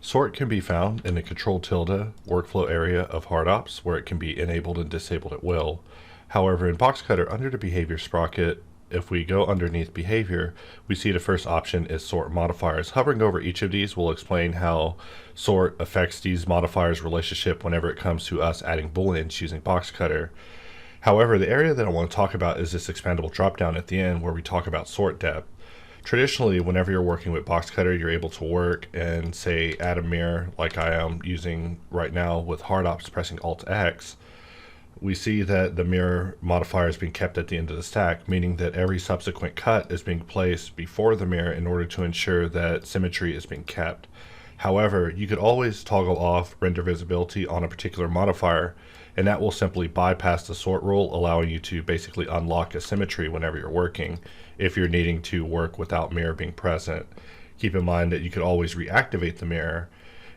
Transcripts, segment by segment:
Sort can be found in the Control tilde workflow area of HardOps, where it can be enabled and disabled at will. However, in Boxcutter, under the behavior sprocket, if we go underneath behavior, we see the first option is sort modifiers. Hovering over each of these will explain how sort affects these modifiers relationship whenever it comes to us adding booleans using Boxcutter. However, the area that I want to talk about is this expandable dropdown at the end where we talk about sort depth. Traditionally, whenever you're working with Boxcutter, you're able to work and say add a mirror like I am using right now with HardOps pressing Alt X. We see that the mirror modifier is being kept at the end of the stack, meaning that every subsequent cut is being placed before the mirror in order to ensure that symmetry is being kept. However, you could always toggle off render visibility on a particular modifier, and that will simply bypass the sort rule, allowing you to basically unlock a symmetry whenever you're working if you're needing to work without mirror being present. Keep in mind that you could always reactivate the mirror,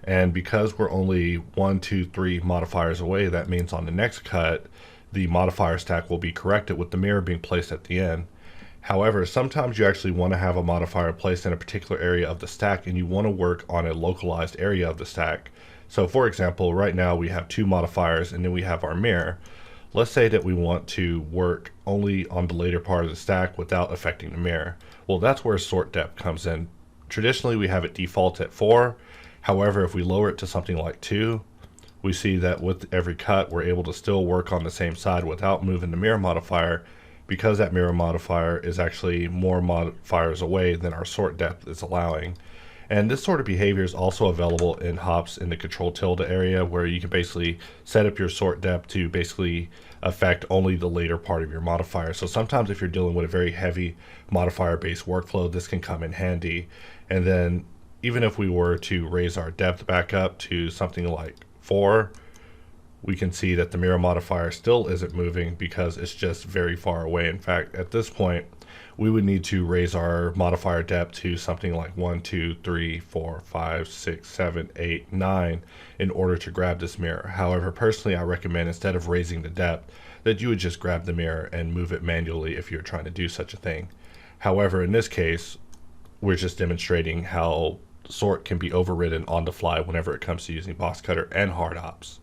and because we're only 1, 2, 3 modifiers away, that means on the next cut the modifier stack will be corrected with the mirror being placed at the end. However, sometimes you actually want to have a modifier placed in a particular area of the stack and you want to work on a localized area of the stack. So for example, right now we have 2 modifiers and then we have our mirror. Let's say that we want to work only on the later part of the stack without affecting the mirror. Well, that's where sort depth comes in. Traditionally, we have it default at 4. However, if we lower it to something like 2, we see that with every cut, we're able to still work on the same side without moving the mirror modifier, because that mirror modifier is actually more modifiers away than our sort depth is allowing. And this sort of behavior is also available in hops in the Control tilde area, where you can basically set up your sort depth to basically affect only the later part of your modifier. So sometimes if you're dealing with a very heavy modifier based workflow, this can come in handy. And then even if we were to raise our depth back up to something like 4, we can see that the mirror modifier still isn't moving because it's just very far away. In fact, at this point, we would need to raise our modifier depth to something like 1, 2, 3, 4, 5, 6, 7, 8, 9 in order to grab this mirror. However, personally, I recommend instead of raising the depth, that you would just grab the mirror and move it manually if you're trying to do such a thing. However, in this case, we're just demonstrating how sort can be overridden on the fly whenever it comes to using Boxcutter and HardOps.